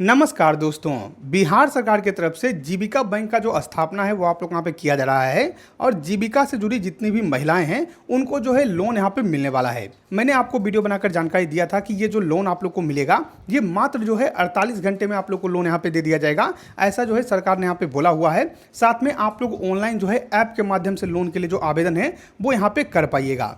नमस्कार दोस्तों। बिहार सरकार की तरफ से जीविका बैंक का जो स्थापना है वो आप लोग यहाँ पे किया जा रहा है और जीविका से जुड़ी जितनी भी महिलाएं हैं उनको जो है लोन यहाँ पे मिलने वाला है। मैंने आपको वीडियो बनाकर जानकारी दिया था कि ये जो लोन आप लोग को मिलेगा ये मात्र जो है 48 घंटे में आप लोग को लोन यहाँ पे दे दिया जाएगा, ऐसा जो है सरकार ने यहाँ पे बोला हुआ है। साथ में आप लोग ऑनलाइन जो है ऐप के माध्यम से लोन के लिए जो आवेदन है वो यहाँ पे कर पाइएगा।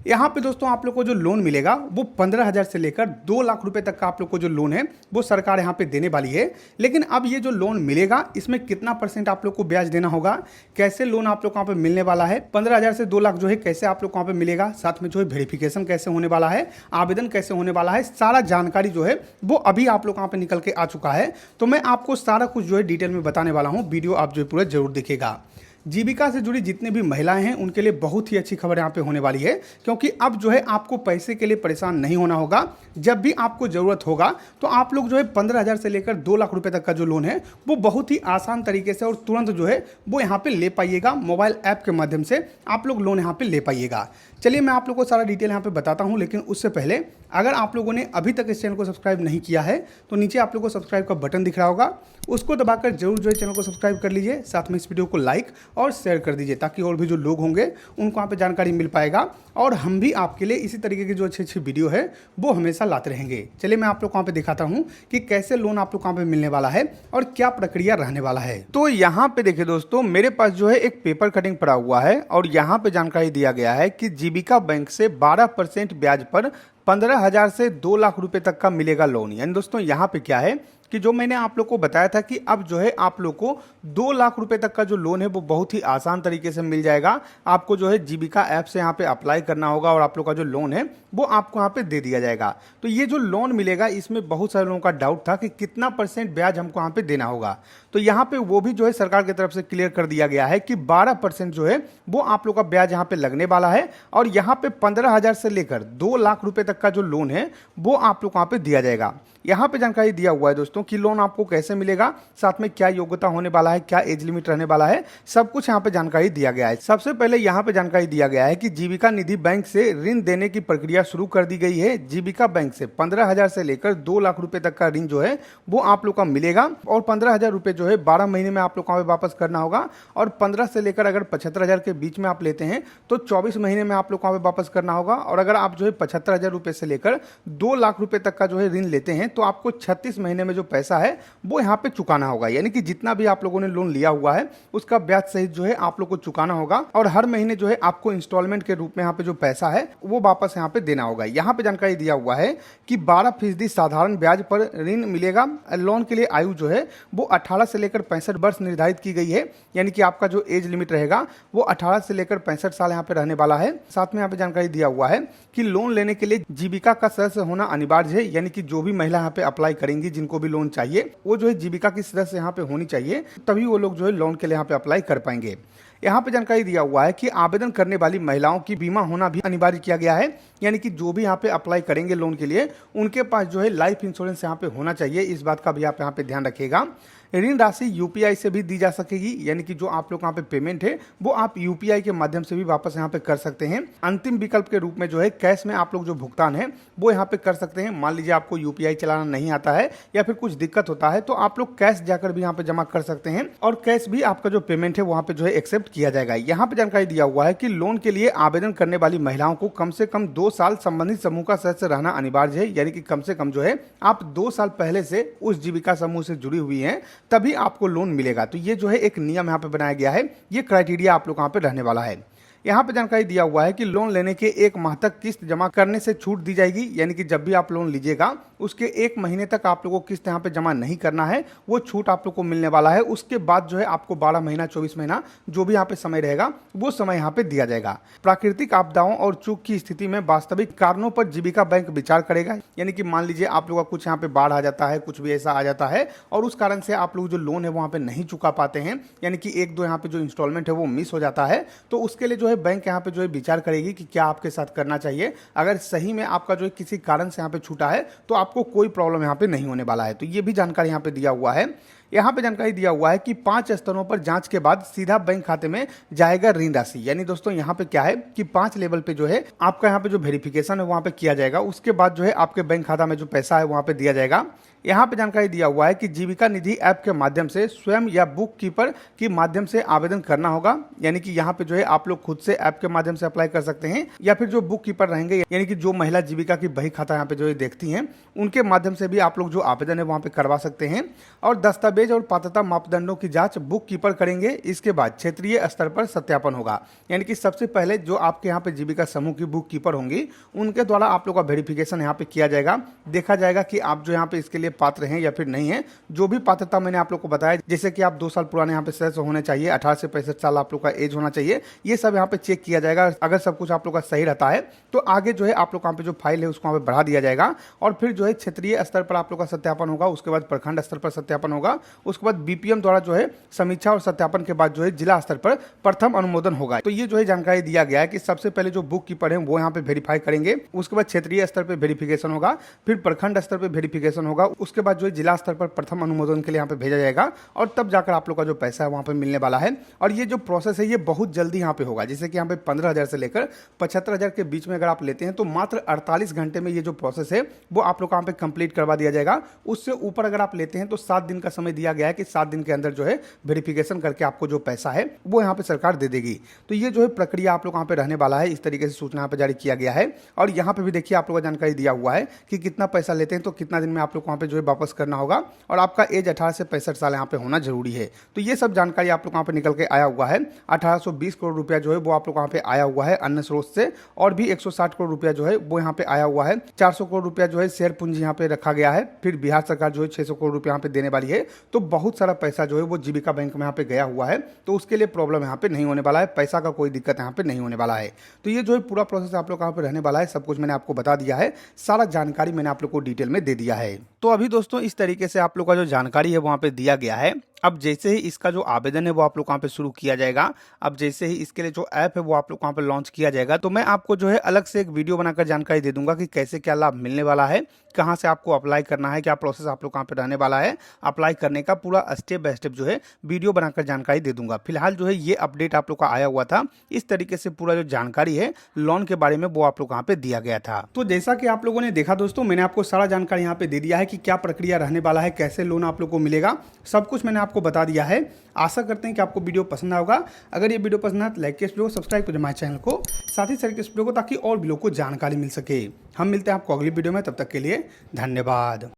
यहाँ पे दोस्तों आप लोग को जो लोन मिलेगा वो 15,000 से लेकर 2 लाख रुपए तक का आप लोग को जो लोन है वो सरकार यहाँ पे देने वाली है। लेकिन अब ये जो लोन मिलेगा इसमें कितना % आप लोग को ब्याज देना होगा, कैसे लोन आप लोग को यहाँ पे मिलने वाला है, 15,000 से 2 लाख जो है कैसे आप लोग को यहाँ पे मिलेगा, साथ में जो है वेरिफिकेशन कैसे होने वाला है, आवेदन कैसे होने वाला है, सारा जानकारी जो है वो अभी आप लोग यहाँ पे निकल के आ चुका है। तो मैं आपको सारा कुछ जो है डिटेल में बताने वाला हूँ, वीडियो आप जो है पूरा जरूर देखिएगा। जीविका से जुड़ी जितनी भी महिलाएं हैं उनके लिए बहुत ही अच्छी खबर यहाँ पे होने वाली है, क्योंकि अब जो है आपको पैसे के लिए परेशान नहीं होना होगा। जब भी आपको ज़रूरत होगा तो आप लोग जो है 15,000 से लेकर 2 लाख रुपए तक का जो लोन है वो बहुत ही आसान तरीके से और तुरंत जो है वो यहाँ पे ले पाइएगा। मोबाइल ऐप के माध्यम से आप लोग लोन यहाँ पे ले पाइएगा। चलिए मैं आप लोग को सारा डिटेल यहाँ पे बताता हूँ, लेकिन उससे पहले अगर आप लोगों ने अभी तक इस चैनल को सब्सक्राइब नहीं किया है तो नीचे आप लोग को सब्सक्राइब का बटन दिख रहा होगा, उसको दबाकर जरूर जो है चैनल को सब्सक्राइब कर लीजिए। साथ में इस वीडियो को लाइक और शेयर कर दीजिए ताकि और भी जो लोग होंगे उनको यहाँ पे जानकारी मिल पाएगा और हम भी आपके लिए इसी तरीके की जो अच्छी अच्छी वीडियो है वो हमेशा लाते रहेंगे। चलिए मैं आप लोग को यहाँ पे दिखाता हूँ कि कैसे लोन आप लोग को यहाँ पे मिलने वाला है और क्या प्रक्रिया रहने वाला है। तो यहाँ पे देखिए दोस्तों, मेरे पास जो है एक पेपर कटिंग पड़ा हुआ है और यहाँ पे जानकारी दिया गया है कि जीविका बैंक से 12% ब्याज पर 15,000 से 2 लाख रुपए तक का मिलेगा लोन। यानी दोस्तों यहाँ पे क्या है कि जो मैंने आप लोग को बताया था कि अब जो है आप लोग को 2 लाख रुपए तक का जो लोन है वो बहुत ही आसान तरीके से मिल जाएगा। आपको जो है जीविका ऐप से यहाँ पे अप्लाई करना होगा और आप लोग का जो लोन है वो आपको यहाँ पे दे दिया जाएगा। तो ये जो लोन मिलेगा इसमें बहुत सारे लोगों का डाउट था कि कितना % ब्याज हमको यहाँ पे देना होगा। तो यहाँ पे वो भी जो है सरकार की तरफ से क्लियर कर दिया गया है कि 12% जो है वो आप लोग का ब्याज यहाँ पे लगने वाला है और यहाँ पे 15,000 से लेकर 2 लाख रुपए तक का जो लोन है वो आप लोग को यहाँ पे दिया जाएगा। यहाँ पे जानकारी दिया हुआ है दोस्तों कि लोन आपको कैसे मिलेगा, साथ में क्या योग्यता होने वाला है, क्या एज लिमिट रहने वाला है, सब कुछ यहाँ पे जानकारी दिया गया है। सबसे पहले यहाँ पे जानकारी दिया गया है कि जीविका निधि बैंक से ऋण देने की प्रक्रिया शुरू कर दी गई है। जीविका बैंक से 15,000 से लेकर 2 लाख रुपए तक का ऋण जो है वो आप लोग का मिलेगा और 15,000 रुपए जो है 12 महीने में आप लोग को वापस करना होगा और 15 से लेकर अगर 75,000 के बीच में आप लेते हैं तो 24 महीने में आप लोग को वापस करना होगा। और अगर आप जो है 75,000 रुपए से लेकर 2 लाख रुपए तक का जो है ऋण लेते हैं तो आपको 36 महीने में जो पैसा है वो यहाँ पे चुकाना होगा। यानी कि जितना भी आप लोगों ने लोन लिया हुआ है उसका ब्याज सहित जो है आप लोग को चुकाना होगा और हर महीने जो है आपको इंस्टॉलमेंट के रूप में यहाँ पे जो पैसा है वो वापस यहाँ पे देना होगा। यहाँ पे जानकारी दिया हुआ है कि 12% साधारण ब्याज पर ऋण मिलेगा। लोन के लिए आयु जो है वो 18 से लेकर 65 वर्ष निर्धारित की गई है। यानी कि आपका जो एज लिमिट रहेगा वो 18 से लेकर 65 साल यहाँ पे रहने वाला है। साथ में यहाँ पे जानकारी दिया हुआ है कि लोन लेने के लिए जीविका का सदस्य होना अनिवार्य है। यानी कि जो भी महिला यहाँ पे अप्लाई करेंगी, जिनको भी लोन चाहिए, वो जो है जीविका की सदस्य यहाँ पे होनी चाहिए, तभी वो लोग जो है लोन के लिए यहाँ पे अप्लाई कर पाएंगे। यहाँ पे जानकारी दिया हुआ है कि आवेदन करने वाली महिलाओं की बीमा होना भी अनिवार्य किया गया है। यानी कि जो भी यहाँ पे अप्लाई करेंगे लोन के लिए उनके पास जो है लाइफ इंश्योरेंस यहाँ पे होना चाहिए। इस बात का भी आप यहाँ पे ध्यान रखिएगा। ऋण राशि यूपीआई से भी दी जा सकेगी। यानी कि जो आप लोग यहाँ पे पेमेंट है वो आप यूपीआई के माध्यम से भी वापस यहाँ पे कर सकते हैं। अंतिम विकल्प के रूप में जो है कैश में आप लोग जो भुगतान है वो यहाँ पे कर सकते हैं। मान लीजिए आपको यूपीआई चलाना नहीं आता है या फिर कुछ दिक्कत होता है तो आप लोग कैश जाकर भी यहाँ पे जमा कर सकते हैं और कैश भी आपका जो पेमेंट है वहाँ पे जो है एक्सेप्ट किया जाएगा। यहाँ पे जानकारी दिया हुआ है कि लोन के लिए आवेदन करने वाली महिलाओं को कम से कम 2 साल संबंधित समूह का सदस्य रहना अनिवार्य है। यानी कि कम से कम जो है आप 2 साल पहले से उस जीविका समूह से जुड़ी हुई हैं तभी आपको लोन मिलेगा। तो ये जो है एक नियम यहाँ पे बनाया गया है, ये क्राइटेरिया आप लोग यहाँ पे रहने वाला है। यहाँ पे जानकारी दिया हुआ है कि लोन लेने के 1 माह तक किस्त जमा करने से छूट दी जाएगी। यानी कि जब भी आप लोन लीजिएगा उसके 1 महीने तक आप लोगों को किस्त यहाँ पे जमा नहीं करना है, वो छूट आप लोग को मिलने वाला है। उसके बाद जो है आपको 12 महीना 24 महीना जो भी यहाँ पे समय रहेगा वो समय यहाँ पे दिया जाएगा। प्राकृतिक आपदाओं और चूक की स्थिति में वास्तविक कारणों पर जीविका बैंक विचार करेगा। यानी कि मान लीजिए आप लोगों का कुछ यहाँ पे बाढ़ आ जाता है, कुछ भी ऐसा आ जाता है और उस कारण से आप लोग जो लोन है वहाँ पे नहीं चुका पाते हैं, यानी कि 1-2 यहाँ पे जो इंस्टॉलमेंट है वो मिस हो जाता है, तो उसके लिए जो है बैंक यहाँ पे जो है विचार करेगी कि क्या आपके साथ करना चाहिए। अगर सही में आपका जो है किसी कारण से यहाँ पे छूटा है तो आपको कोई प्रॉब्लम यहाँ पे नहीं होने वाला है। तो ये भी जानकारी यहाँ पे दिया हुआ है। यहाँ पे जानकारी दिया हुआ है कि 5 स्तरों पर जांच के बाद सीधा बैंक खाते में जाएगा ऋण राशि। यानी दोस्तों यहाँ पे क्या है कि 5 लेवल पे जो है आपका यहाँ पे जो वेरिफिकेशन है वहाँ पे किया जाएगा, उसके बाद जो है आपके बैंक खाता में जो पैसा है वहाँ पे दिया जाएगा। यहाँ पे जानकारी दिया हुआ है कि जीविका निधि ऐप के माध्यम से स्वयं या बुक कीपर के माध्यम से आवेदन करना होगा। यानी कि यहाँ पे जो है आप लोग खुद से ऐप के माध्यम से अप्लाई कर सकते हैं, या फिर जो बुक कीपर रहेंगे यानी कि जो महिला जीविका की बही खाता यहाँ पे जो है देखती हैं, उनके माध्यम से भी आप लोग जो आवेदन है वहाँ पे करवा सकते हैं। और दस्तावेज और पात्रता मापदंडों की जांच बुक कीपर करेंगे। इसके बाद क्षेत्रीय स्तर पर सत्यापन होगा। यानी कि सबसे पहले जो आपके यहाँ पे जीविका समूह की बुक कीपर होंगी उनके द्वारा आप लोग का वेरिफिकेशन यहाँ पे किया जाएगा। देखा जाएगा कि आप जो यहाँ पे इसके लिए पात्र हैं या फिर नहीं है। जो भी पात्रता मैंने आप लोग को बताया, जैसे कि आप 2 साल पुराने यहाँ पे सदस्य होने चाहिए, 18 से 65 साल आप लोग का एज होना चाहिए, ये सब यहाँ पे चेक किया जाएगा। अगर सब कुछ आप लोग का सही रहता है तो आगे जो है आप लोग यहाँ पे जो फाइल है उसको यहाँ पे बढ़ा दिया जाएगा। और फिर जो है क्षेत्रीय स्तर पर आप लोग का सत्यापन होगा, उसके बाद प्रखंड स्तर पर सत्यापन होगा, उसके बाद बीपीएम द्वारा जो है समीक्षा और सत्यापन के बाद जो है जिला स्तर पर प्रथम अनुमोदन होगा। तो ये जो है जानकारी दिया गया है कि सबसे पहले जो बुक कीपर है वो यहाँ पे वेरीफाई करेंगे, उसके बाद क्षेत्रीय स्तर पर वेरिफिकेशन होगा, फिर प्रखंड स्तर पर वेरिफिकेशन होगा, उसके बाद जो है जिला स्तर पर प्रथम अनुमोदन के लिए यहाँ पे भेजा जाएगा और तब जाकर आप लोग का जो पैसा है वहाँ पे मिलने वाला है। और ये जो प्रोसेस है ये बहुत जल्दी यहाँ पे होगा। जैसे कि यहाँ पे 15,000 से लेकर 75,000 के बीच में अगर आप लेते हैं तो मात्र 48 घंटे में ये जो प्रोसेस है वो आप लोग यहाँ पे कंप्लीट करवा दिया जाएगा। उससे ऊपर अगर आप लेते हैं तो 7 दिन का समय दिया गया है कि 7 दिन के अंदर जो है वेरिफिकेशन करके आपको जो पैसा है वो यहाँ पे सरकार दे देगी। तो ये जो है प्रक्रिया आप लोग यहाँ पे रहने वाला है। इस तरीके से सूचना यहाँ पे जारी किया गया है। और यहाँ पे भी देखिए आप लोग को जानकारी दिया हुआ है कि कितना पैसा लेते हैं तो कितना दिन में आप लोग को वहाँ पे जो है वापस करना होगा, और आपका एज 18 से 65 साल यहाँ पे होना जरूरी है। तो ये सब जानकारी आप लोग यहाँ पे निकल के आया हुआ है। 1820 करोड़ रुपया जो है वो आप लोग यहाँ पे आया हुआ है अन्य स्रोत से, और भी 160 करोड़ रुपया जो है वो यहाँ पे आया हुआ है। 400 करोड़ रुपया जो है शेयर पूंजी यहाँ पे रखा गया है। फिर बिहार सरकार जो है 600 करोड़ रुपया यहाँ पे देने वाली है। तो बहुत सारा पैसा जो है वो जीविका बैंक में यहाँ पे गया हुआ है। तो उसके लिए प्रॉब्लम यहाँ पे नहीं होने वाला है, पैसा का कोई दिक्कत यहाँ पे नहीं होने वाला है। तो ये जो है पूरा प्रोसेस आप लोग यहाँ पे रहने वाला है। सब कुछ मैंने आपको बता दिया है, सारा जानकारी मैंने आप लोग को डिटेल में दे दिया है। तो अभी दोस्तों इस तरीके से आप लोग का जो जानकारी है वहाँ पे दिया गया है। अब जैसे ही इसका जो आवेदन है वो आप लोग वहाँ पे शुरू किया जाएगा, अब जैसे ही इसके लिए जो ऐप है वो आप लोग वहाँ पे लॉन्च किया जाएगा, तो मैं आपको जो है अलग से एक वीडियो बनाकर जानकारी दे दूंगा कि कैसे क्या लाभ मिलने वाला है, कहाँ से आपको अप्लाई करना है, क्या प्रोसेस आप लोग वहाँ पे रहने वाला है, अप्लाई करने का पूरा स्टेप बाय स्टेप जो है वीडियो बनाकर जानकारी दे दूंगा। फिलहाल जो है ये अपडेट आप लोग का आया हुआ था। इस तरीके से पूरा जो जानकारी है लोन के बारे में वो आप लोग वहाँ पे दिया गया था। तो जैसा कि आप लोगों ने देखा दोस्तों, मैंने आपको सारा जानकारी यहाँ पे दे दिया है कि क्या प्रक्रिया रहने वाला है, कैसे लोन आप लोग को मिलेगा, सब कुछ मैंने आपको बता दिया है। आशा करते हैं कि आपको वीडियो पसंद होगा। अगर ये वीडियो पसंद आए तो लाइक कीजिए, वीडियो को सब्सक्राइब कीजिए हमारे चैनल को, साथ ही शेयर कीजिए वीडियो को, ताकि और भी लोगों को जानकारी मिल सके। हम मिलते हैं आपको अगली वीडियो में, तब तक के लिए धन्यवाद।